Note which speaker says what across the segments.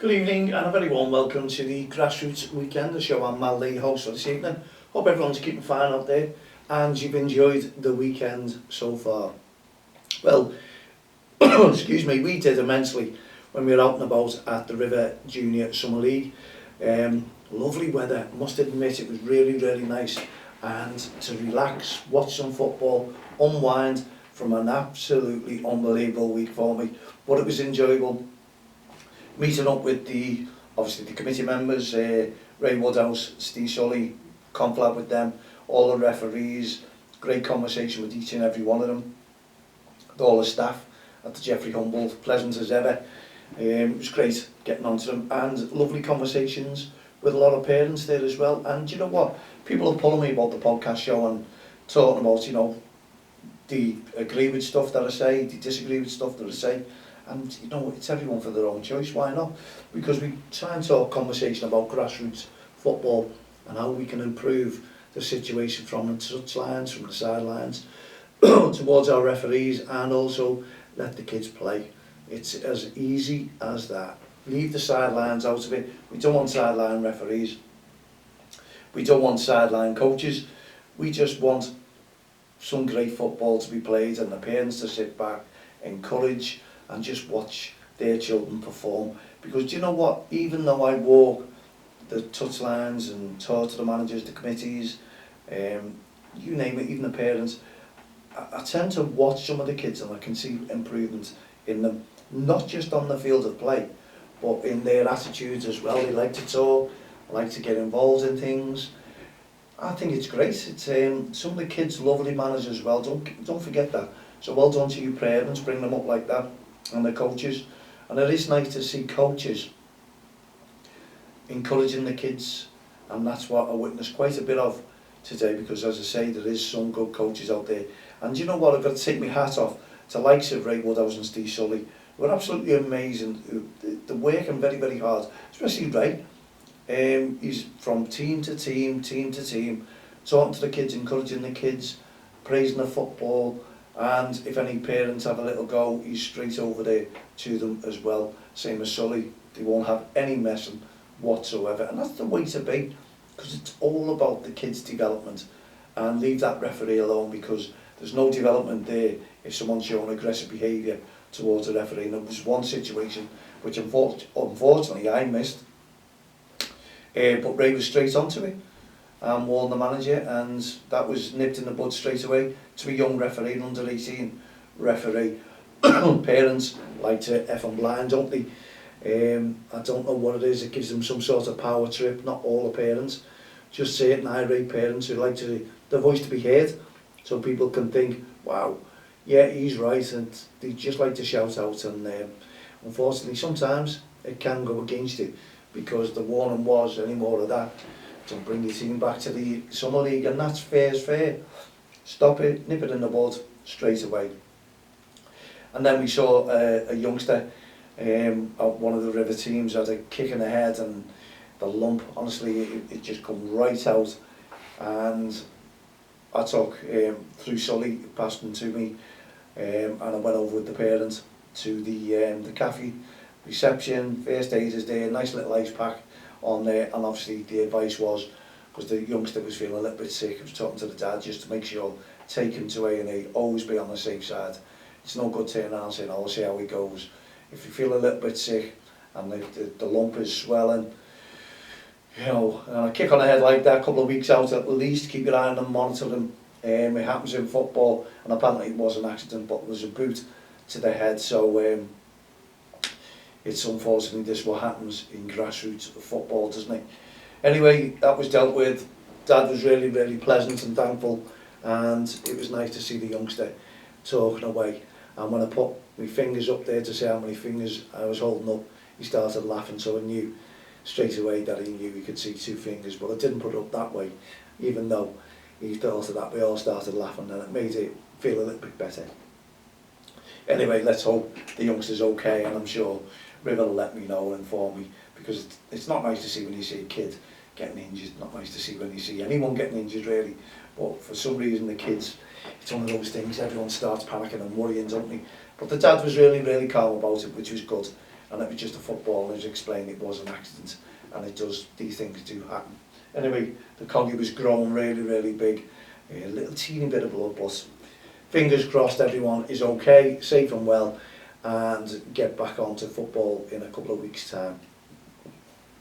Speaker 1: Good evening and a very warm welcome to the Grassroots Weekend, the show I'm Mal Lee, host for this evening. Hope everyone's keeping fine out there and you've enjoyed the weekend so far. Well, excuse me, we did immensely when we were out and about at the River Junior Summer League. Lovely weather, must admit it was really nice, and to relax, watch some football, unwind from an absolutely unbelievable week for me. But it was enjoyable. Meeting up with obviously the committee members, Ray Woodhouse, Steve Sully, conflab with them, all the referees, great conversation with each and every one of them, all the staff at the Jeffrey Humboldt, pleasant as ever. It was great getting on to them, and lovely conversations with a lot of parents there as well. And you know what, people are pulling me about the podcast show and talking about, you know, they agree with stuff that I say, they disagree with stuff that I say. And you know, it's everyone for their own choice, why not? Because we try and talk conversation about grassroots football and how we can improve the situation from the touchlines, from the sidelines, towards our referees, and also let the kids play. It's as easy as that. Leave the sidelines out of it. We don't want sideline referees. We don't want sideline coaches. We just want some great football to be played and the parents to sit back, encourage, and just watch their children perform. Because do you know what, even though I walk the touchlines and talk to the managers, the committees, you name it, even the parents, I tend to watch some of the kids and I can see improvement in them, not just on the field of play, but in their attitudes as well. They like to talk, like to get involved in things. I think it's great. It's some of the kids lovely manners as well, don't forget that. So well done to you parents, bring them up like that, and the coaches. And it is nice to see coaches encouraging the kids, and that's what I witnessed quite a bit of today, because as I say, there is some good coaches out there. And you know what, I've got to take my hat off to the likes of Ray Woodhouse and Steve Sully, who are absolutely amazing. They're working very hard, especially Ray. He's from team to team, talking to the kids, encouraging the kids, praising the football. And if any parents have a little go, he's straight over there to them as well. Same as Sully, they won't have any messing whatsoever. And that's the way to be, because it's all about the kids' development. And leave that referee alone, because there's no development there if someone's showing aggressive behaviour towards a referee. And there was one situation which unfortunately I missed, but Ray was straight onto it and warned the manager, and that was nipped in the bud straight away to a young referee, an under 18 referee. Parents like to F and blind, don't they? I don't know what it is, it gives them some sort of power trip. Not all the parents, just certain irate parents who like their voice to be heard, so people can think, wow, yeah, he's right, and they just like to shout out. And unfortunately sometimes it can go against you, because the warning was, any more of that, don't bring your team back to the Summer League. And that's fair as fair. Stop it, nip it in the bud straight away. And then we saw a youngster at one of the River teams had a kick in the head, and the lump, honestly, it just come right out. And I took through Sully, passed them to me, and I went over with the parent to the cafe reception. First aid is there, nice little ice pack on there, and obviously the advice was, because the youngster was feeling a little bit sick, I was talking to the dad just to make sure, take him to A&E, always be on the safe side. It's no good turning around saying, oh, I'll see how he goes. If you feel a little bit sick and the lump is swelling, you know, and a kick on the head like that, a couple of weeks out at least, keep your eye on them, monitor them. It happens in football, and apparently it was an accident, but there was a boot to the head, so it's unfortunately this what happens in grassroots football, doesn't it? Anyway, that was dealt with. Dad was really pleasant and thankful, and it was nice to see the youngster talking away. And when I put my fingers up there to say how many fingers I was holding up, he started laughing, so I knew straight away that he knew he could see 2 fingers. But I didn't put it up that way, even though he thought of that. We all started laughing, and it made it feel a little bit better. Anyway, let's hope the youngster's okay, and I'm sure River will let me know and inform me, because it's not nice to see when you see a kid getting injured, not nice to see when you see anyone getting injured really, but for some reason the kids, it's one of those things, everyone starts panicking and worrying, don't they? But the dad was really calm about it, which was good. and it was just a football, and he was explaining it was an accident, and these things do happen. Anyway, the coggy was growing really, really big, a little teeny bit of blood, but fingers crossed everyone is okay, safe and well, and get back onto football in a couple of weeks' time.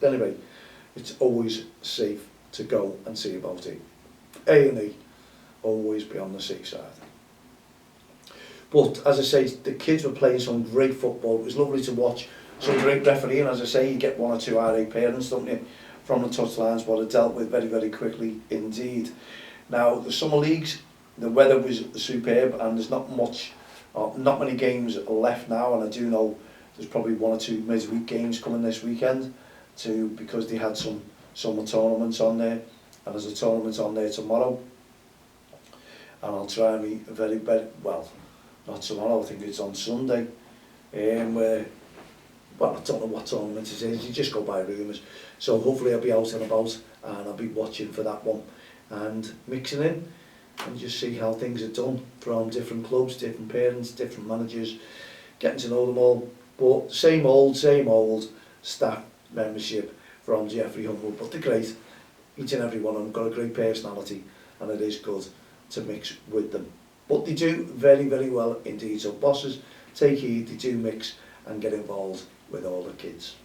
Speaker 1: Anyway, it's always safe to go and see about it. A&E, always be on the safe side. But as I say, the kids were playing some great football. It was lovely to watch some great refereeing. As I say, you get one or two RA parents, don't you, from the touchlines, what are dealt with very, very quickly indeed. Now, the summer leagues, the weather was superb, and there's not many games left now, and I do know there's probably one or two midweek games coming this weekend too, because they had some summer tournaments on there, and there's a tournament on there tomorrow, and I'll try and be very, well, not tomorrow, I think it's on Sunday, where, well, I don't know what tournament it is, you just go by rumours, so hopefully I'll be out and about, and I'll be watching for that one, and mixing in, and just see how things are done from different clubs, different parents, different managers, getting to know them all, but same old staff membership from Jeffrey Humble, but they're great, each and every one of them got a great personality, and it is good to mix with them. But they do very, very well indeed. So bosses, take heed, they do mix and get involved with all the kids.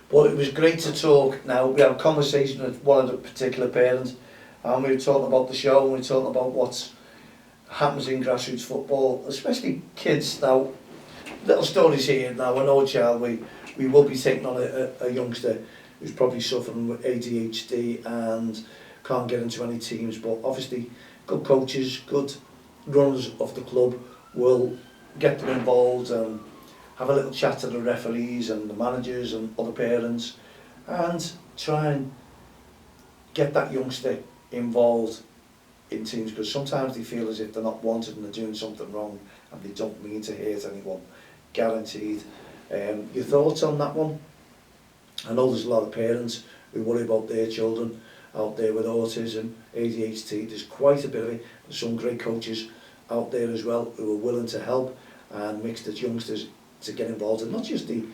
Speaker 1: But it was great to talk. Now, we had a conversation with one of the particular parents, and we were talking about the show, and we were talking about what happens in grassroots football, especially kids. Now, little stories here. Now, I know a child, we will be taking on a youngster who's probably suffering with ADHD and can't get into any teams, but obviously good coaches, good runners of the club will get them involved and have a little chat to the referees and the managers and other parents, and try and get that youngster involved in teams, because sometimes they feel as if they're not wanted and they're doing something wrong, and they don't mean to hurt anyone, guaranteed. Your thoughts on that one? I know there's a lot of parents who worry about their children out there with autism, ADHD. There's quite a bit of it. There's some great coaches out there as well who are willing to help and mix the youngsters to get involved, and not just the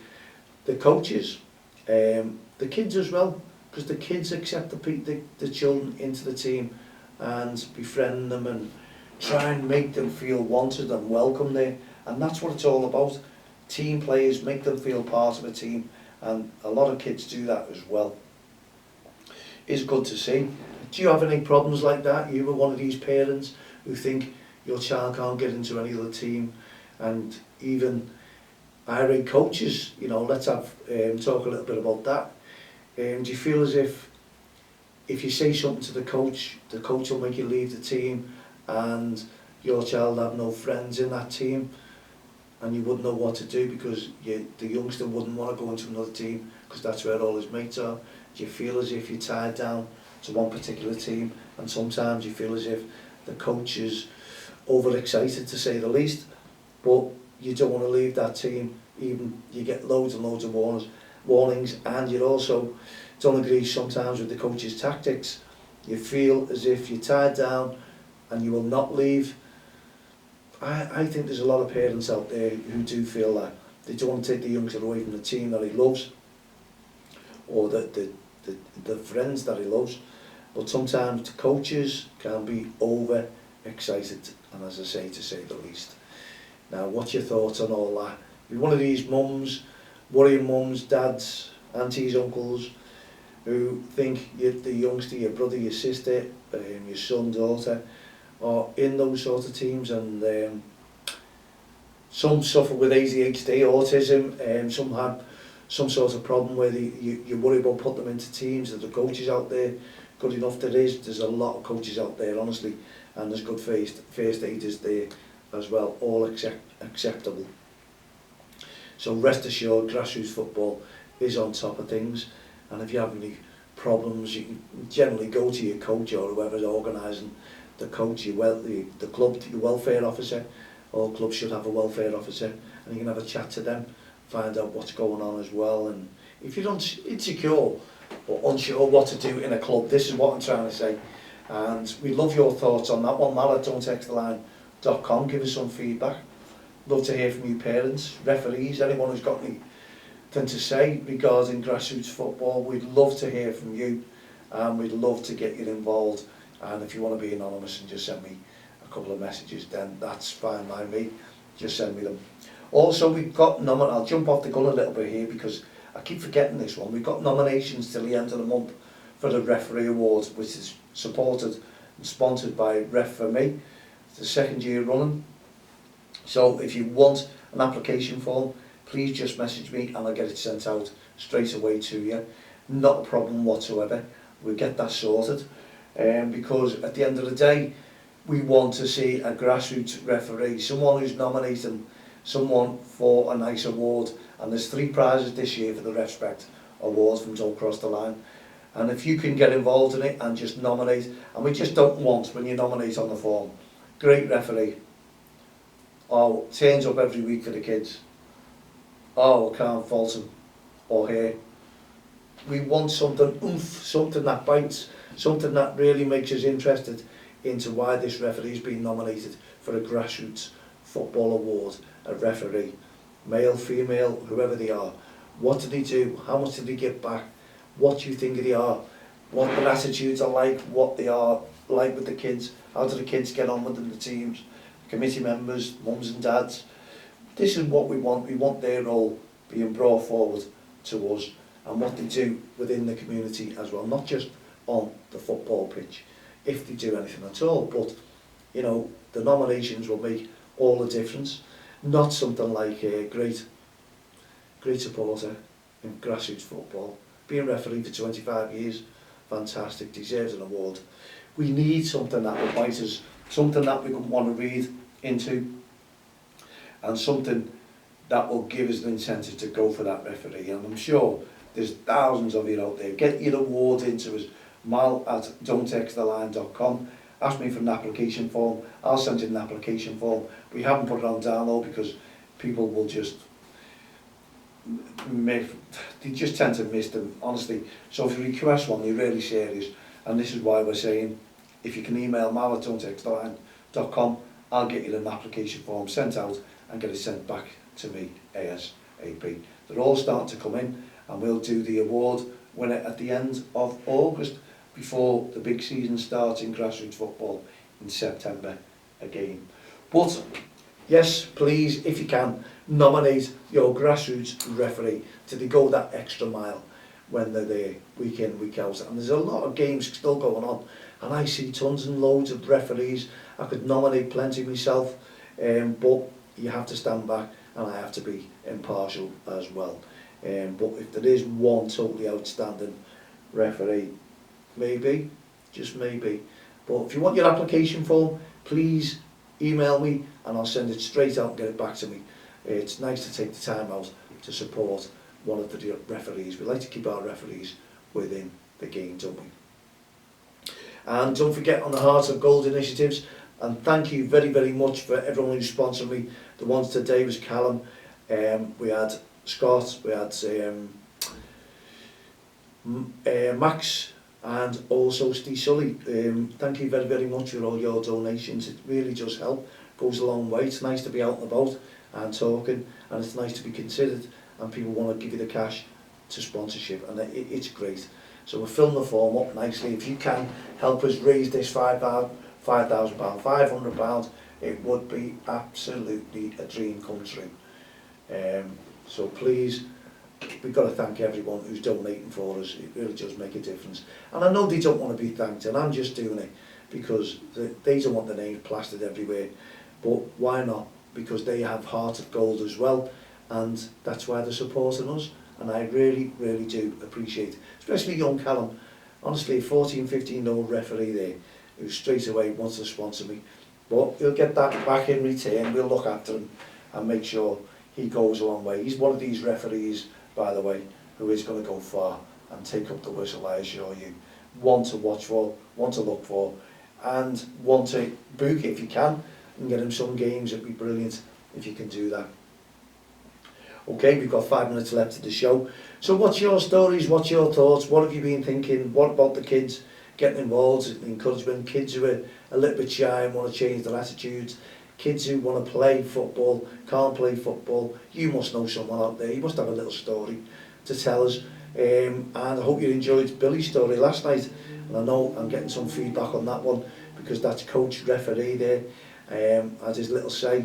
Speaker 1: coaches, the kids as well, because the kids accept the children into the team and befriend them and try and make them feel wanted and welcome there, and that's what it's all about. Team players, make them feel part of a team, and a lot of kids do that as well. It's good to see. Do you have any problems like that? You were one of these parents who think your child can't get into any other team, and even irate coaches, you know, let's have talk a little bit about that. Do you feel as if you say something to the coach will make you leave the team, and your child have no friends in that team, and you wouldn't know what to do because the youngster wouldn't want to go into another team because that's where all his mates are? Do you feel as if you're tied down to one particular team, and sometimes you feel as if the coach is overexcited, to say the least, but you don't want to leave that team? Even you get loads and loads of warnings, and you also don't agree sometimes with the coach's tactics. You feel as if you're tied down and you will not leave. I think there's a lot of parents out there who do feel that they don't want to take the youngster away from the team that he loves, or the friends that he loves, but sometimes the coaches can be over excited, and as I say, to say the least. Now, what's your thoughts on all that? You're one of these mums, worrying mums, dads, aunties, uncles, who think the youngster, your brother, your sister, your son, daughter, are in those sort of teams, and some suffer with ADHD, autism, some have some sort of problem where you worry about putting them into teams. There's the coaches out there good enough. There's a lot of coaches out there, honestly, and there's good first aiders there as well, all acceptable. So rest assured, grassroots football is on top of things, and if you have any problems, you can generally go to your coach or whoever's organising the coach, the club, your welfare officer. All clubs should have a welfare officer, and you can have a chat to them, find out what's going on as well. And if you're insecure or unsure what to do in a club, this is what I'm trying to say. And we love your thoughts on that one. Mal@don'ttexttheline.com. Give us some feedback. love to hear from you parents, referees, anyone who's got anything to say regarding grassroots football. We'd love to hear from you, and we'd love to get you involved. And if you want to be anonymous and just send me a couple of messages, then that's fine by me. Just send me them. Also, we've got I'll jump off the gun a little bit here because I keep forgetting this one. We've got nominations till the end of the month for the Referee Awards, which is supported and sponsored by Ref For Me. It's the second year running. So if you want an application form, please just message me and I'll get it sent out straight away to you. Not a problem whatsoever. We'll get that sorted. Because at the end of the day, we want to see a grassroots referee, someone who's nominating someone for a nice award. And there's 3 prizes this year for the Respect Awards from Don't Cross the Line. And if you can get involved in it and just nominate, and we just don't want, when you nominate on the form, great referee, oh, turns up every week for the kids, oh, I can't fault him or her. We want something oomph, something that bites, something that really makes us interested into why this referee's been nominated for a grassroots football award. A referee, male, female, whoever they are. What do they do? How much do they give back? What do you think they are? What their attitudes are like? What they are like with the kids? How do the kids get on within the teams? Committee members, mums and dads. This is what we want. We want their role being brought forward to us and what they do within the community as well, not just on the football pitch, if they do anything at all. But, you know, the nominations will make all the difference. Not something like a great supporter in grassroots football. Being referee for 25 years, fantastic, deserves an award. We need something that will bite us, something that we want to read into, and something that will give us an incentive to go for that referee. And I'm sure there's thousands of you out there. Get your award into us, mal@don'ttexttheline.com. Ask me for an application form. I'll send you an application form. We haven't put it on download because people will just they just tend to miss them, honestly. So if you request one, you're really serious. And this is why we're saying, if you can email mal@don'ttexttheline.com, I'll get you an application form sent out and get it sent back to me ASAP. They're all starting to come in, and we'll do the award winner at the end of August, before the big season starts in grassroots football in September again. But yes, please, if you can, nominate your grassroots referee to go that extra mile when they're there, week in, week out. And there's a lot of games still going on, and I see tons and loads of referees. I could nominate plenty myself, but you have to stand back, and I have to be impartial as well. But if there is one totally outstanding referee, maybe, just maybe. But if you want your application form, please email me and I'll send it straight out and get it back to me. It's nice to take the time out to support one of the referees. We like to keep our referees within the game, don't we? And don't forget, on the Heart of Gold initiatives, and thank you very, very much for everyone who sponsored me. The ones today was Callum, we had Scott, we had Max, and also Steve Sully. Thank you very, very much for all your donations. It really does help, goes a long way. It's nice to be out and about and talking, and it's nice to be considered, and people want to give you the cash to sponsorship, and it's great. So we'll fill the form up nicely. If you can help us raise this £5,000, £500, it would be absolutely a dream come true. So please, we've got to thank everyone who's donating for us. It really does make a difference. And I know they don't want to be thanked, and I'm just doing it because they don't want their names plastered everywhere. But why not? Because they have Heart of Gold as well, and that's why they're supporting us. And I really, really do appreciate it. Especially young Callum. Honestly, a 14, 15-year-old referee there who straight away wants to sponsor me. But he'll get that back in return. We'll look after him and make sure he goes a long way. He's one of these referees, by the way, who is going to go far and take up the whistle, I assure you. One to watch for, one to look for, and one to book if you can, and get him some games. It'd be brilliant if you can do that. Okay, we've got 5 minutes left of the show. So what's your stories? What's your thoughts? What have you been thinking? What about the kids getting involved, encouragement? Kids who are a little bit shy and want to change their attitudes. kids who want to play football, can't play football. You must know someone out there, you must have a little story to tell us. And I hope you enjoyed Billy's story last night, and I know I'm getting some feedback on that one, because that's coach referee there, as his little say,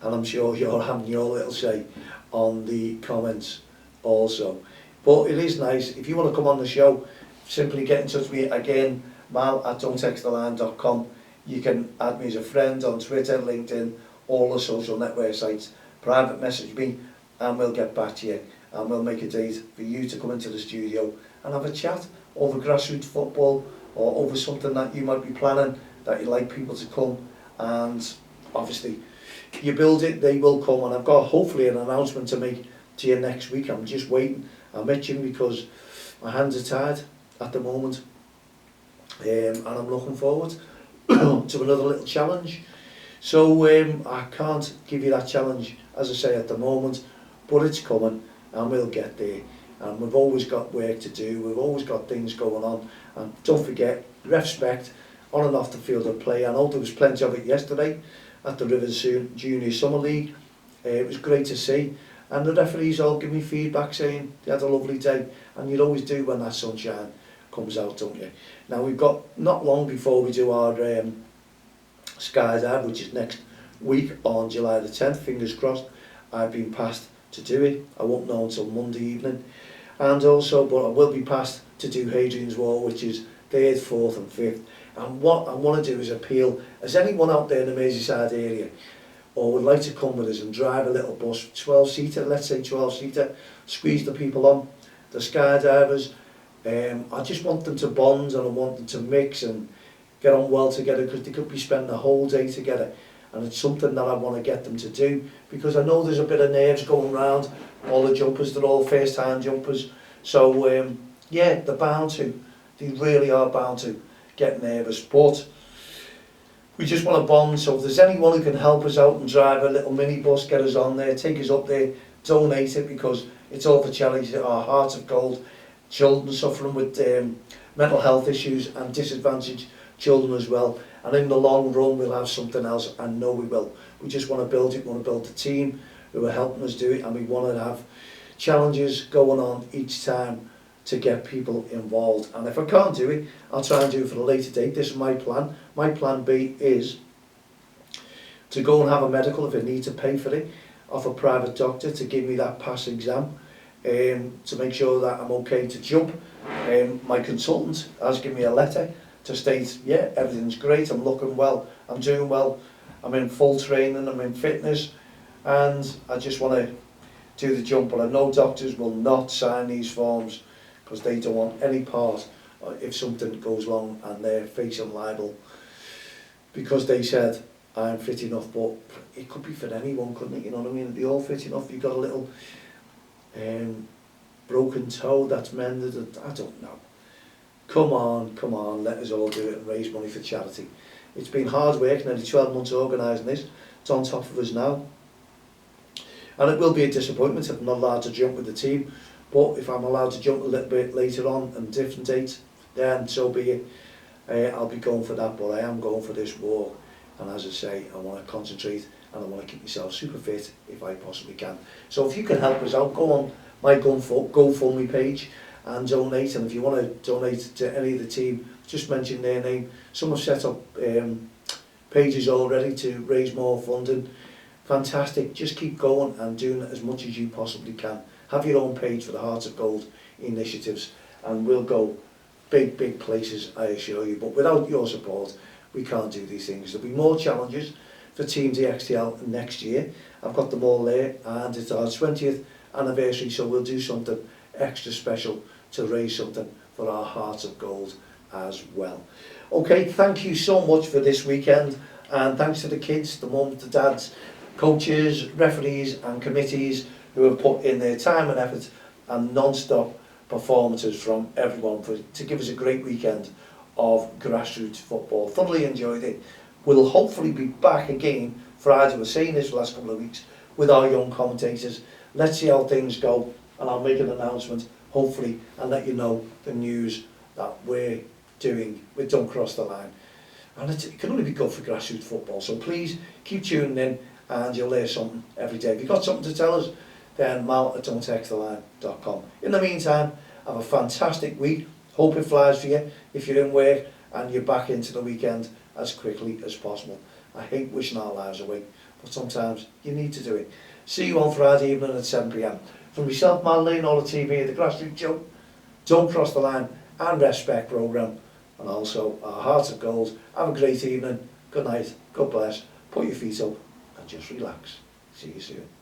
Speaker 1: and I'm sure you're having your little say on the comments also. But it is nice. If you want to come on the show, simply get in touch with me again, mal@don'ttexttheline.com. You can add me as a friend on Twitter, LinkedIn, all the social network sites. Private message me and we'll get back to you, and we'll make a date for you to come into the studio and have a chat over grassroots football, or over something that you might be planning that you'd like people to come. And obviously you build it, they will come, and I've got hopefully an announcement to make to you next week. I'm just waiting. I'm itching because my hands are tied at the moment, and I'm looking forward to another little challenge. So I can't give you that challenge, as I say, at the moment, but it's coming and we'll get there. And we've always got work to do, we've always got things going on, and don't forget, respect on and off the field of play. I know there was plenty of it yesterday at the Rivers Junior Summer League. It was great to see, and the referees all give me feedback saying they had a lovely day, and you always do when that sunshine comes out, don't you? Now we've got not long before we do our skydive, which is next week on July the 10th, fingers crossed. I've been passed to do it. I won't know until Monday evening, and also, but I will be passed to do Hadrian's Wall, which is 3rd, 4th and 5th. And what I want to do is appeal, as anyone out there in the Merseyside area or would like to come with us and drive a little bus, 12-seater, let's say 12-seater, squeeze the people on, the skydivers. I just want them to bond, and I want them to mix and get on well together, because they could be spending the whole day together, and it's something that I want to get them to do, because I know there's a bit of nerves going round. All the jumpers, they're all first-time jumpers, so yeah, they're bound to, they really are bound to get nervous, but we just want to bond. So if there's anyone who can help us out and drive a little minibus, get us on there, take us up there, donate it, because it's all for charities. Our Hearts of Gold, children suffering with mental health issues and disadvantaged children as well. And in the long run we'll have something else, I know we will. We just want to build it, we want to build the team who are helping us do it, and we want to have challenges going on each time to get people involved. And if I can't do it, I'll try and do it for a later date. This is my plan. My plan B is to go and have a medical, if I need to pay for it, off a private doctor to give me that pass exam, to make sure that I'm okay to jump. My consultant has given me a letter to state, yeah, everything's great, I'm looking well, I'm doing well, I'm in full training, I'm in fitness, and I just want to do the jump. But I know doctors will not sign these forms, because they don't want any part if something goes wrong and they're facing libel, because they said I'm fit enough. But it could be for anyone, couldn't it? You know what I mean? They're all fit enough. You've got a little broken toe that's mended. I don't know. Come on, let us all do it and raise money for charity. It's been hard work, nearly 12 months organising this. It's on top of us now, and it will be a disappointment if I'm not allowed to jump with the team. But if I'm allowed to jump a little bit later on different dates, then so be it. I'll be going for that, but I am going for this walk. And as I say, I want to concentrate, and I want to keep myself super fit if I possibly can. So if you can help us out, go on my GoFundMe page and donate. And if you want to donate to any of the team, just mention their name. Some have set up pages already to raise more funding. Fantastic. Just keep going and doing as much as you possibly can. Have your own page for the Hearts of Gold initiatives, and we'll go big places, I assure you. But without your support, we can't do these things. There'll be more challenges for Team DXTL next year. I've got them all there, and it's our 20th anniversary, so we'll do something extra special to raise something for our Hearts of Gold as well. Okay, thank you so much for this weekend, and thanks to the kids, the mums, the dads, coaches, referees and committees who have put in their time and effort, and non-stop performances from everyone to give us a great weekend of grassroots football. Thoroughly enjoyed it. We'll hopefully be back again Friday. We're saying this for the last couple of weeks with our young commentators. Let's see how things go, and I'll make an announcement hopefully and let you know the news that we're doing with Don't Cross the Line. And it can only be good for grassroots football. So please keep tuning in and you'll learn something every day. If you've got something to tell us, then mal@don'ttexttheline.com. In the meantime, have a fantastic week. Hope it flies for you if you're in work and you're back into the weekend as quickly as possible. I hate wishing our lives away, but sometimes you need to do it. See you on Friday evening at 7 p.m. From myself, Mal Lane, all the TV, the Grassroots Show, Don't Cross the Line and Respect programme, and also our Hearts of Gold. Have a great evening. Good night. God bless. Put your feet up and just relax. See you soon.